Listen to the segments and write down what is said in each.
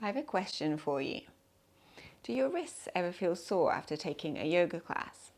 I have a question for you. Do your wrists ever feel sore after taking a yoga class?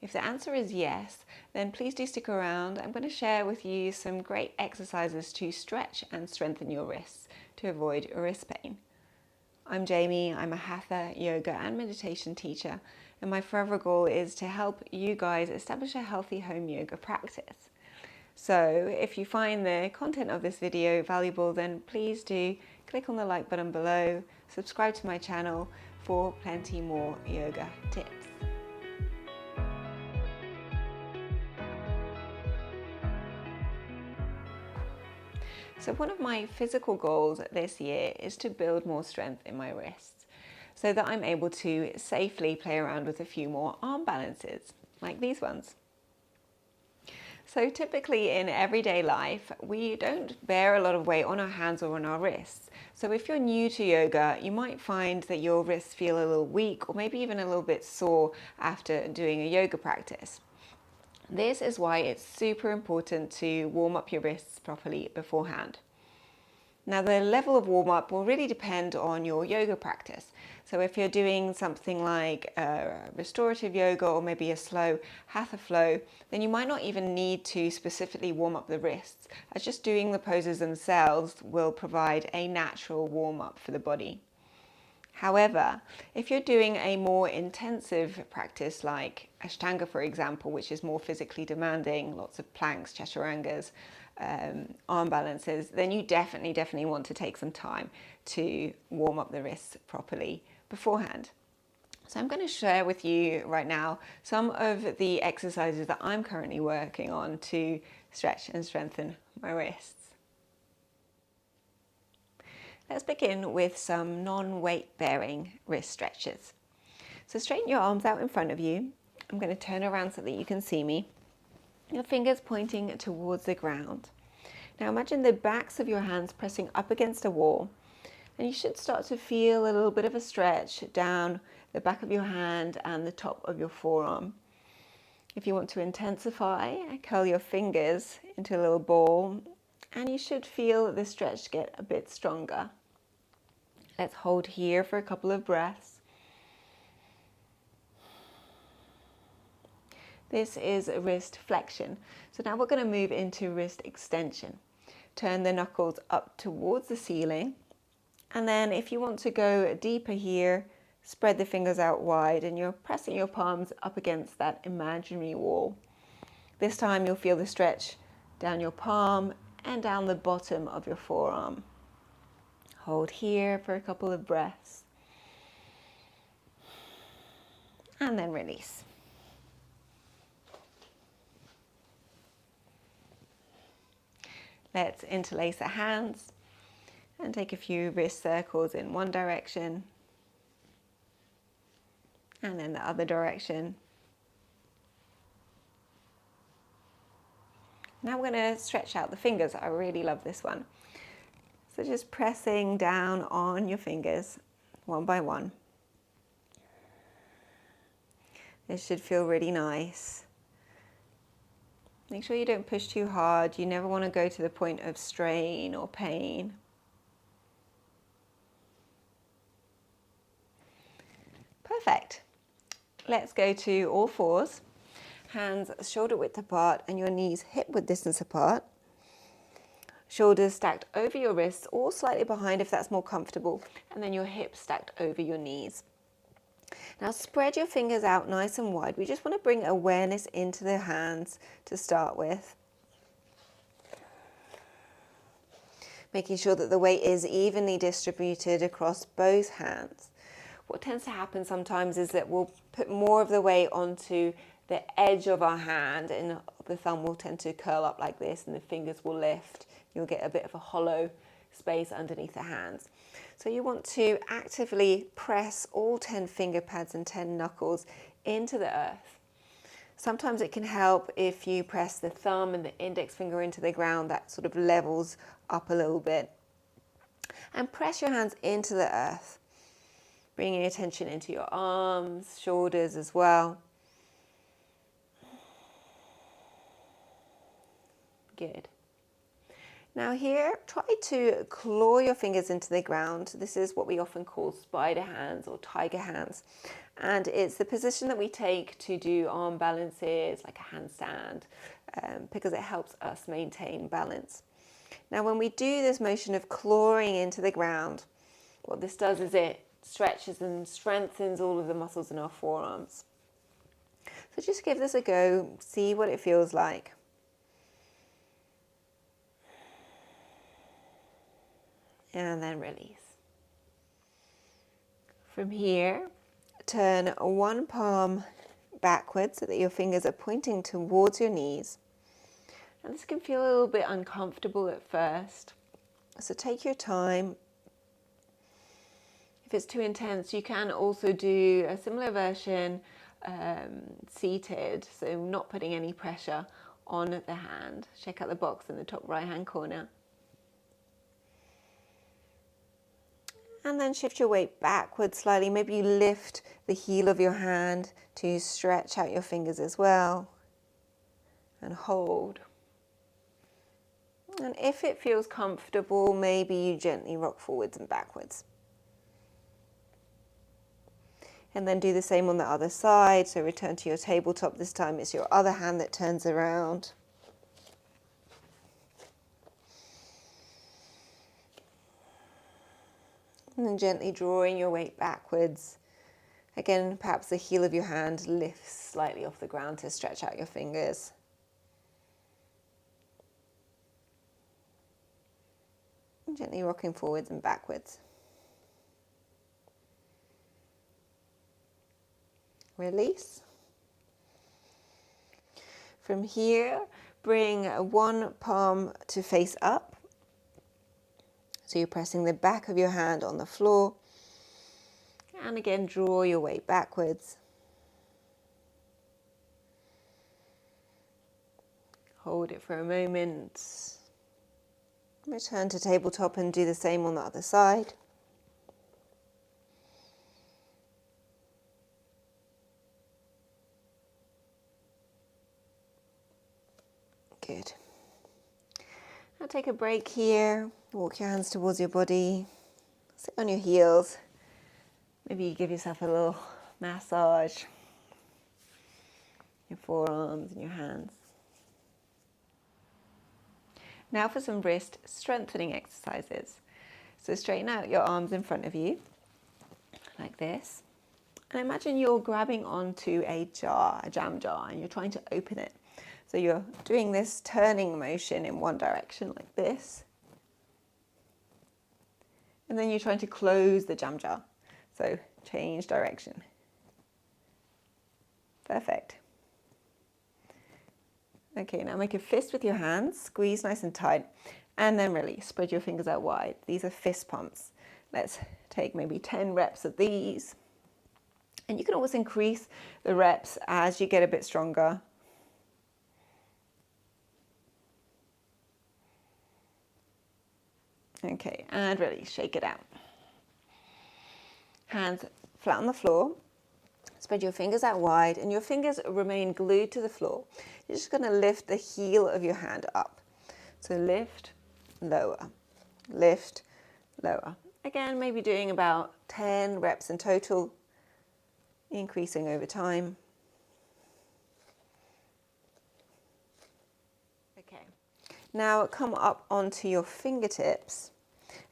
If the answer is yes, then please do stick around. I'm going to share with you some great exercises to stretch and strengthen your wrists to avoid wrist pain. I'm Jamie, I'm a Hatha, yoga and meditation teacher, and my forever goal is to help you guys establish a healthy home yoga practice. So if you find the content of this video valuable, then please do click on the like button below, subscribe to my channel for plenty more yoga tips. So one of my physical goals this year is to build more strength in my wrists so that I'm able to safely play around with a few more arm balances, like these ones. So typically in everyday life, we don't bear a lot of weight on our hands or on our wrists. So if you're new to yoga, you might find that your wrists feel a little weak or maybe even a little bit sore after doing a yoga practice. This is why it's super important to warm up your wrists properly beforehand. Now the level of warm-up will really depend on your yoga practice. So if you're doing something like restorative yoga or maybe a slow hatha flow, then you might not even need to specifically warm up the wrists, as just doing the poses themselves will provide a natural warm-up for the body. However, if you're doing a more intensive practice like Ashtanga, for example, which is more physically demanding, lots of planks, chaturangas, arm balances, then you definitely want to take some time to warm up the wrists properly beforehand. So I'm going to share with you right now some of the exercises that I'm currently working on to stretch and strengthen my wrists. Let's begin with some non-weight bearing wrist stretches. So straighten your arms out in front of you. I'm going to turn around so that you can see me. Your fingers pointing towards the ground. Now imagine the backs of your hands pressing up against a wall, and you should start to feel a little bit of a stretch down the back of your hand and the top of your forearm. If you want to intensify, curl your fingers into a little ball, and you should feel the stretch get a bit stronger. Let's hold here for a couple of breaths. This is wrist flexion. So now we're going to move into wrist extension. Turn the knuckles up towards the ceiling. And then if you want to go deeper here, spread the fingers out wide and you're pressing your palms up against that imaginary wall. This time you'll feel the stretch down your palm and down the bottom of your forearm. Hold here for a couple of breaths. And then release. Let's interlace the hands and take a few wrist circles in one direction and then the other direction. Now we're going to stretch out the fingers. I really love this one. So just pressing down on your fingers one by one. This should feel really nice. Make sure you don't push too hard. You never want to go to the point of strain or pain. Perfect. Let's go to all fours. Hands shoulder width apart and your knees hip width distance apart. Shoulders stacked over your wrists or slightly behind if that's more comfortable. And then your hips stacked over your knees. Now spread your fingers out nice and wide. We just want to bring awareness into the hands to start with. Making sure that the weight is evenly distributed across both hands. What tends to happen sometimes is that we'll put more of the weight onto the edge of our hand and the thumb will tend to curl up like this and the fingers will lift. You'll get a bit of a hollow space underneath the hands. So you want to actively press all 10 finger pads and 10 knuckles into the earth. Sometimes it can help if you press the thumb and the index finger into the ground. That sort of levels up a little bit. And press your hands into the earth, bringing attention into your arms, shoulders as well. Good. Now here, try to claw your fingers into the ground. This is what we often call spider hands or tiger hands. And it's the position that we take to do arm balances, like a handstand, because it helps us maintain balance. Now when we do this motion of clawing into the ground, what this does is it stretches and strengthens all of the muscles in our forearms. So just give this a go, see what it feels like. And then release. From here, turn one palm backwards so that your fingers are pointing towards your knees. And this can feel a little bit uncomfortable at first, so take your time. If it's too intense, you can also do a similar version seated, so not putting any pressure on the hand. Check out the box in the top right hand corner. And then shift your weight backwards slightly. Maybe you lift the heel of your hand to stretch out your fingers as well. And hold. And if it feels comfortable, maybe you gently rock forwards and backwards. And then do the same on the other side. So return to your tabletop. This time it's your other hand that turns around. And then gently drawing your weight backwards. Again, perhaps the heel of your hand lifts slightly off the ground to stretch out your fingers. And gently rocking forwards and backwards. Release. From here, bring one palm to face up. So you're pressing the back of your hand on the floor. And again, draw your weight backwards. Hold it for a moment. Return to tabletop and do the same on the other side. Good. Now take a break here. Walk your hands towards your body. Sit on your heels. Maybe you give yourself a little massage. Your forearms and your hands. Now for some wrist strengthening exercises. So straighten out your arms in front of you, like this. And imagine you're grabbing onto a jar, a jam jar, and you're trying to open it. So you're doing this turning motion in one direction, like this. And then you're trying to close the jam jar. So change direction. Perfect. Okay, now make a fist with your hands, squeeze nice and tight, and then release. Spread your fingers out wide. These are fist pumps. Let's take maybe 10 reps of these. And you can always increase the reps as you get a bit stronger. Okay, and release, shake it out. Hands flat on the floor. Spread your fingers out wide and your fingers remain glued to the floor. You're just going to lift the heel of your hand up. So lift, lower, lift, lower. Again, maybe doing about 10 reps in total, increasing over time. Okay, now come up onto your fingertips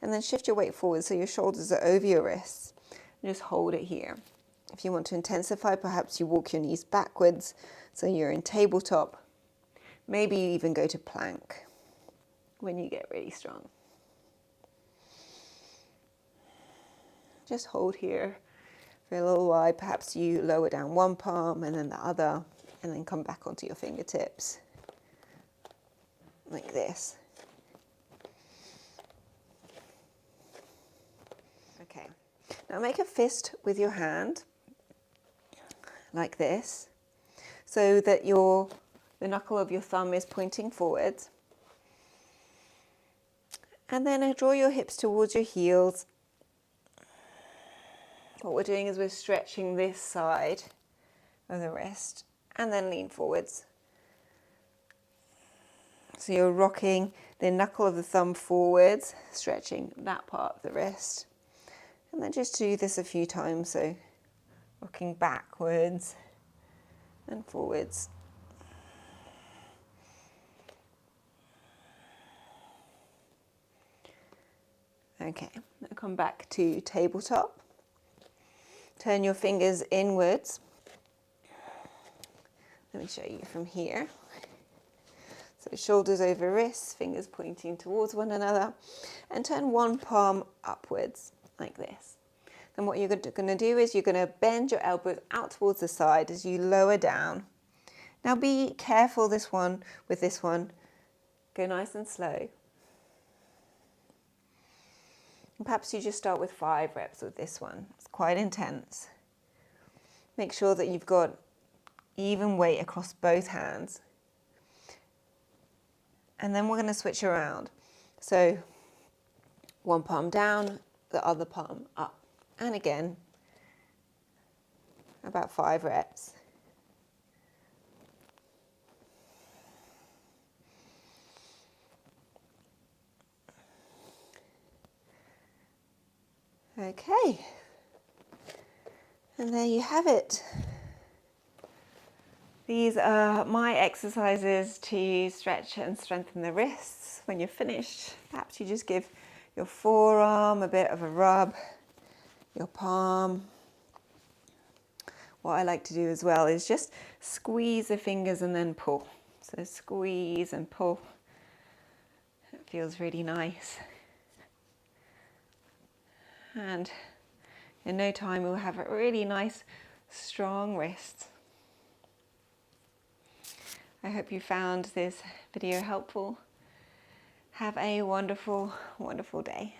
and then shift your weight forward so your shoulders are over your wrists. And just hold it here. If you want to intensify, perhaps you walk your knees backwards so you're in tabletop. Maybe you even go to plank when you get really strong. Just hold here for a little while. Perhaps you lower down one palm and then the other, and then come back onto your fingertips like this. Okay, now make a fist with your hand like this, so that the knuckle of your thumb is pointing forwards. And then draw your hips towards your heels. What we're doing is we're stretching this side of the wrist, and then lean forwards. So you're rocking the knuckle of the thumb forwards, stretching that part of the wrist. And then just do this a few times, so rocking backwards and forwards. Okay, now come back to tabletop. Turn your fingers inwards. Let me show you from here. So shoulders over wrists, fingers pointing towards one another, and turn one palm upwards like this. Then what you're going to do is you're going to bend your elbows out towards the side as you lower down. Now be careful with this one. Go nice and slow. And perhaps you just start with 5 reps with this one. It's quite intense. Make sure that you've got even weight across both hands. And then we're going to switch around. So one palm down, the other palm up. And again, about 5 reps. Okay. And there you have it. These are my exercises to stretch and strengthen the wrists. When you're finished, perhaps you just give your forearm a bit of a rub, your palm. What I like to do as well is just squeeze the fingers and then pull. So squeeze and pull. It feels really nice. And in no time we'll have a really nice, strong wrist. I hope you found this video helpful. Have a wonderful, wonderful day.